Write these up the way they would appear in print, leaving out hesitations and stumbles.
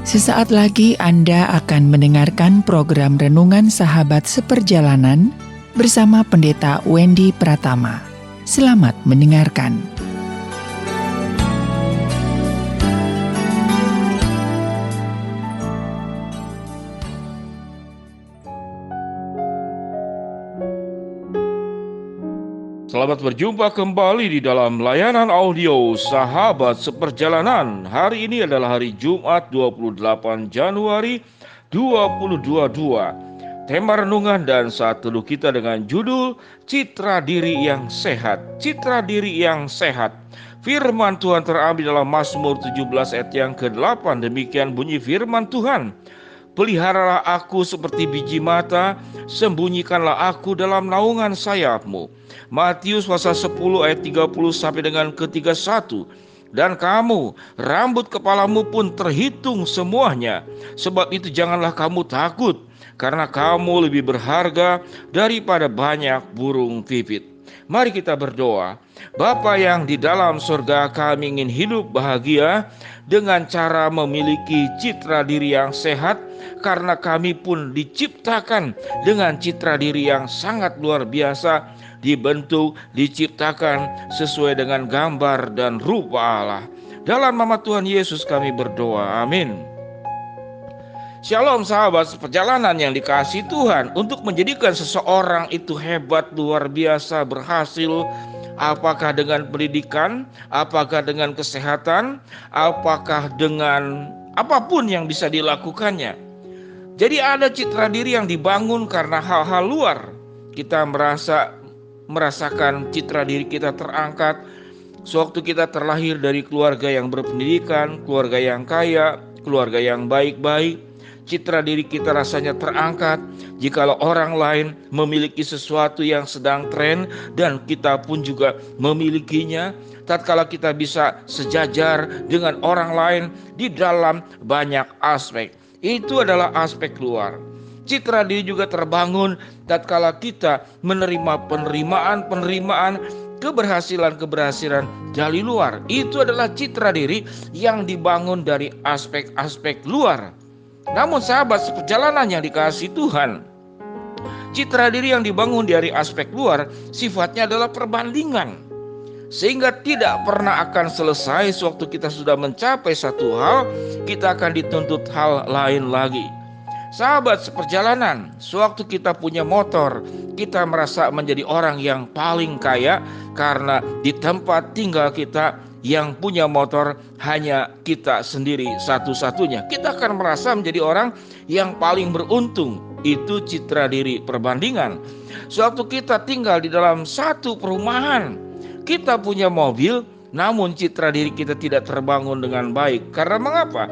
Sesaat lagi Anda akan mendengarkan program Renungan Sahabat Seperjalanan bersama Pendeta Wendy Pratama. Selamat mendengarkan. Selamat berjumpa kembali di dalam layanan audio Sahabat Seperjalanan. Hari ini adalah hari Jumat 28 Januari 2022. Tema renungan dan saat teduh kita dengan judul Citra Diri yang Sehat. Citra Diri yang Sehat. Firman Tuhan terambil dalam Mazmur 17 ayat yang ke-8. Demikian bunyi firman Tuhan. Peliharalah aku seperti biji mata, sembunyikanlah aku dalam naungan sayapmu. Matius pasal 10 ayat 30 sampai dengan ke-31. Dan kamu, rambut kepalamu pun terhitung semuanya. Sebab itu janganlah kamu takut, karena kamu lebih berharga daripada banyak burung pipit. Mari kita berdoa. Bapa yang di dalam surga, kami ingin hidup bahagia dengan cara memiliki citra diri yang sehat, karena kami pun diciptakan dengan citra diri yang sangat luar biasa, dibentuk, diciptakan sesuai dengan gambar dan rupa Allah. Dalam nama Tuhan Yesus kami berdoa, amin. Shalom sahabat seperjalanan yang dikasihi Tuhan. Untuk menjadikan seseorang itu hebat, luar biasa, berhasil, apakah dengan pendidikan, apakah dengan kesehatan, apakah dengan apapun yang bisa dilakukannya. Jadi ada citra diri yang dibangun karena hal-hal luar. Kita merasakan citra diri kita terangkat sewaktu kita terlahir dari keluarga yang berpendidikan, keluarga yang kaya, keluarga yang baik-baik. Citra diri kita rasanya terangkat jikalau orang lain memiliki sesuatu yang sedang tren dan kita pun juga memilikinya. Tatkala kita bisa sejajar dengan orang lain di dalam banyak aspek. Itu adalah aspek luar. Citra diri juga terbangun tatkala kita menerima penerimaan keberhasilan dari luar. Itu adalah citra diri yang dibangun dari aspek-aspek luar. Namun sahabat seperjalanan yang dikasihi Tuhan, citra diri yang dibangun dari aspek luar sifatnya adalah perbandingan, sehingga tidak pernah akan selesai. Sewaktu kita sudah mencapai satu hal, kita akan dituntut hal lain lagi. Sahabat seperjalanan, sewaktu kita punya motor, kita merasa menjadi orang yang paling kaya karena di tempat tinggal kita yang punya motor hanya kita sendiri satu-satunya. Kita akan merasa menjadi orang yang paling beruntung. Itu citra diri perbandingan. Sewaktu kita tinggal di dalam satu perumahan, kita punya mobil, namun citra diri kita tidak terbangun dengan baik. Karena mengapa?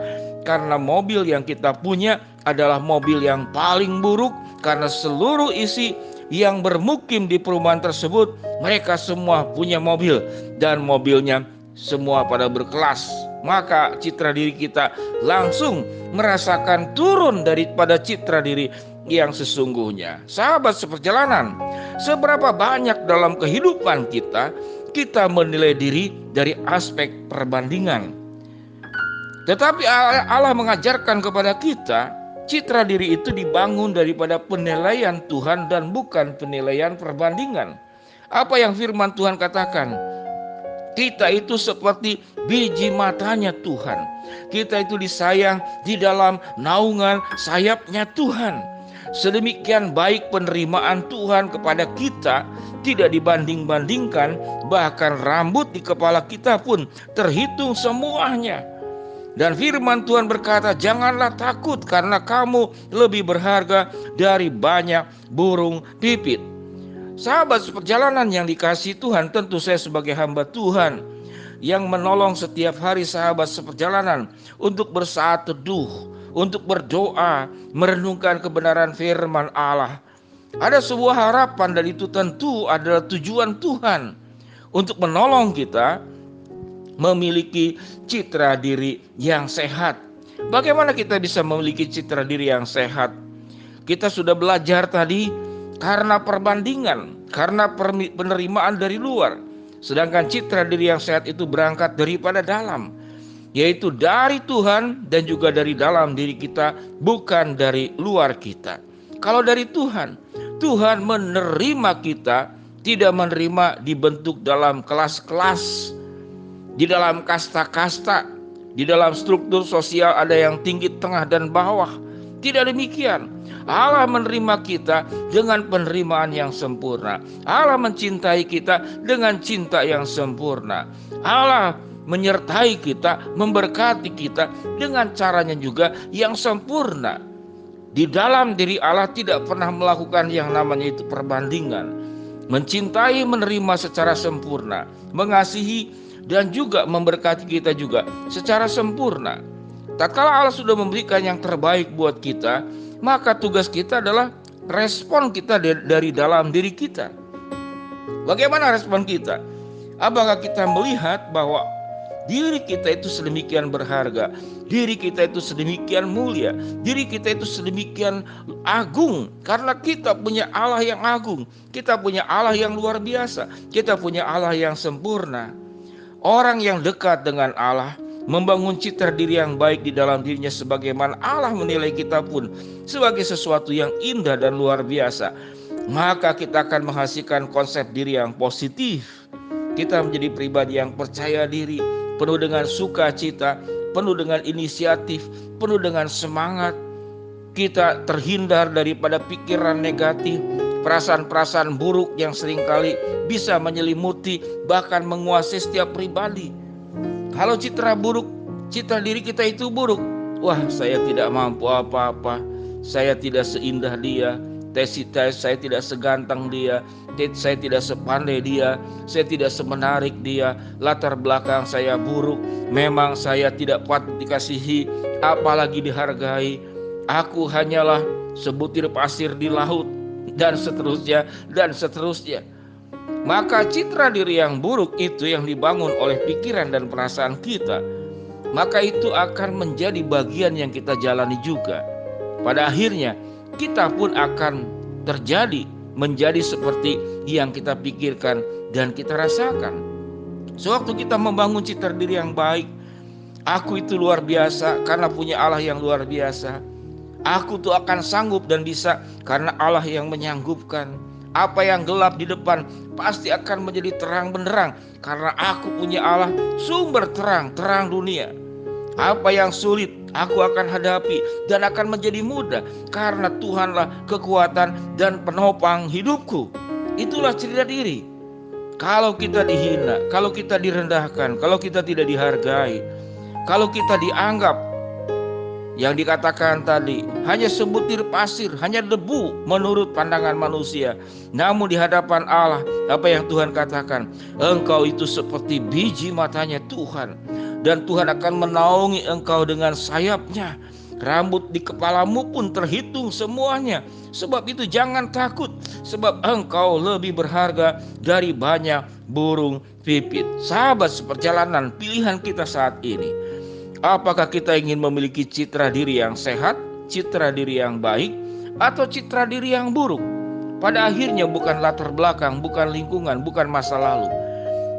Karena mobil yang kita punya adalah mobil yang paling buruk, karena seluruh isi yang bermukim di perumahan tersebut, mereka semua punya mobil dan mobilnya semua pada berkelas. Maka citra diri kita langsung merasakan turun daripada citra diri yang sesungguhnya. Sahabat seperjalanan, seberapa banyak dalam kehidupan kita menilai diri dari aspek perbandingan. Tetapi Allah mengajarkan kepada kita, citra diri itu dibangun daripada penilaian Tuhan dan bukan penilaian perbandingan. Apa yang firman Tuhan katakan? Kita itu seperti biji matanya Tuhan. Kita itu disayang di dalam naungan sayapnya Tuhan. Sedemikian baik penerimaan Tuhan kepada kita, tidak dibanding-bandingkan. Bahkan rambut di kepala kita pun terhitung semuanya. Dan firman Tuhan berkata, janganlah takut karena kamu lebih berharga dari banyak burung pipit. Sahabat seperjalanan yang dikasihi Tuhan, tentu saya sebagai hamba Tuhan yang menolong setiap hari sahabat seperjalanan untuk bersaat teduh, untuk berdoa, merenungkan kebenaran firman Allah. Ada sebuah harapan dan itu tentu adalah tujuan Tuhan untuk menolong kita memiliki citra diri yang sehat. Bagaimana kita bisa memiliki citra diri yang sehat? Kita sudah belajar tadi, karena perbandingan, karena penerimaan dari luar. Sedangkan citra diri yang sehat itu berangkat daripada dalam. yaitu dari Tuhan dan juga dari dalam diri kita, bukan dari luar kita. Kalau dari Tuhan, Tuhan menerima kita, tidak menerima dibentuk dalam kelas-kelas, di dalam kasta-kasta, di dalam struktur sosial ada yang tinggi, tengah, dan bawah. Tidak demikian. Allah menerima kita dengan penerimaan yang sempurna. Allah mencintai kita dengan cinta yang sempurna. Allah menyertai kita, memberkati kita dengan caranya juga yang sempurna. Di dalam diri Allah tidak pernah melakukan yang namanya itu perbandingan. Mencintai, menerima secara sempurna, mengasihi dan juga memberkati kita juga secara sempurna. Tatkala Allah sudah memberikan yang terbaik buat kita, maka tugas kita adalah respon kita dari dalam diri kita. Bagaimana respon kita? Apakah kita melihat bahwa diri kita itu sedemikian berharga, diri kita itu sedemikian mulia, diri kita itu sedemikian agung, karena kita punya Allah yang agung, kita punya Allah yang luar biasa, kita punya Allah yang sempurna. Orang yang dekat dengan Allah membangun citra diri yang baik di dalam dirinya, sebagaimana Allah menilai kita pun sebagai sesuatu yang indah dan luar biasa. Maka kita akan menghasilkan konsep diri yang positif. Kita menjadi pribadi yang percaya diri, penuh dengan sukacita, penuh dengan inisiatif, penuh dengan semangat. Kita terhindar daripada pikiran negatif, perasaan-perasaan buruk yang seringkali bisa menyelimuti, bahkan menguasai setiap pribadi. Kalau citra diri kita itu buruk, wah, saya tidak mampu apa-apa, saya tidak seindah dia, saya tidak seganteng dia, saya tidak sepandai dia, saya tidak semenarik dia, latar belakang saya buruk, memang saya tidak patut dikasihi, apalagi dihargai, aku hanyalah sebutir pasir di laut, dan seterusnya, dan seterusnya. Maka citra diri yang buruk itu yang dibangun oleh pikiran dan perasaan kita, maka itu akan menjadi bagian yang kita jalani juga. Pada akhirnya kita pun akan menjadi seperti yang kita pikirkan dan kita rasakan. Sewaktu kita membangun citra diri yang baik, aku itu luar biasa karena punya Allah yang luar biasa. Aku tuh akan sanggup dan bisa karena Allah yang menyanggupkan. Apa yang gelap di depan pasti akan menjadi terang benderang karena aku punya Allah, sumber terang dunia. Apa yang sulit aku akan hadapi dan akan menjadi mudah karena Tuhanlah kekuatan dan penopang hidupku. Itulah citra diri. Kalau kita dihina, kalau kita direndahkan, kalau kita tidak dihargai, kalau kita dianggap yang dikatakan tadi hanya sebutir pasir, hanya debu menurut pandangan manusia, namun di hadapan Allah, apa yang Tuhan katakan, engkau itu seperti biji matanya Tuhan, dan Tuhan akan menaungi engkau dengan sayapnya. Rambut di kepalamu pun terhitung semuanya. Sebab itu jangan takut, sebab engkau lebih berharga dari banyak burung pipit. Sahabat seperjalanan, pilihan kita saat ini, apakah kita ingin memiliki citra diri yang sehat, citra diri yang baik, atau citra diri yang buruk? Pada akhirnya bukan latar belakang, bukan lingkungan, bukan masa lalu,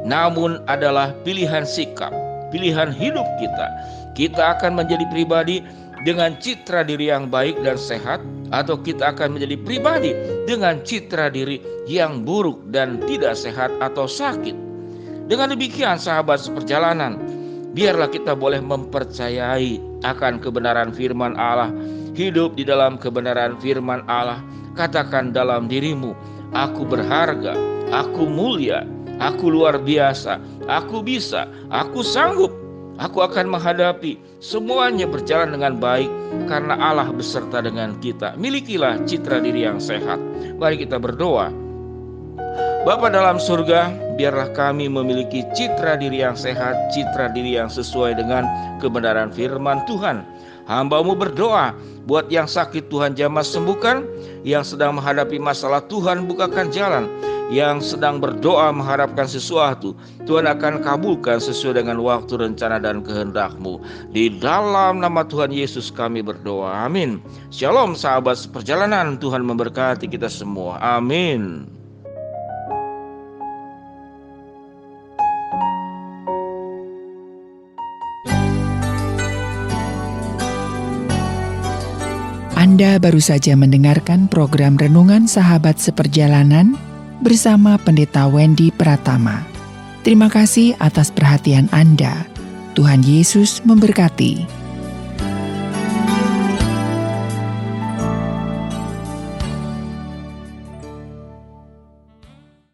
namun adalah pilihan sikap, pilihan hidup kita. Kita akan menjadi pribadi dengan citra diri yang baik dan sehat, atau kita akan menjadi pribadi dengan citra diri yang buruk dan tidak sehat atau sakit. Dengan demikian sahabat seperjalanan, biarlah kita boleh mempercayai akan kebenaran firman Allah, hidup di dalam kebenaran firman Allah. Katakan dalam dirimu, aku berharga, aku mulia, aku luar biasa, aku bisa, aku sanggup, aku akan menghadapi semuanya berjalan dengan baik karena Allah beserta dengan kita. Milikilah citra diri yang sehat. Mari kita berdoa. Bapa dalam surga, biarlah kami memiliki citra diri yang sehat, citra diri yang sesuai dengan kebenaran firman Tuhan. Hamba-Mu berdoa, buat yang sakit Tuhan jamah sembuhkan, yang sedang menghadapi masalah Tuhan bukakan jalan, yang sedang berdoa mengharapkan sesuatu, Tuhan akan kabulkan sesuai dengan waktu, rencana, dan kehendak-Mu. Di dalam nama Tuhan Yesus kami berdoa, amin. Shalom sahabat seperjalanan, Tuhan memberkati kita semua, amin. Anda baru saja mendengarkan program Renungan Sahabat Seperjalanan bersama Pendeta Wendy Pratama. Terima kasih atas perhatian Anda. Tuhan Yesus memberkati.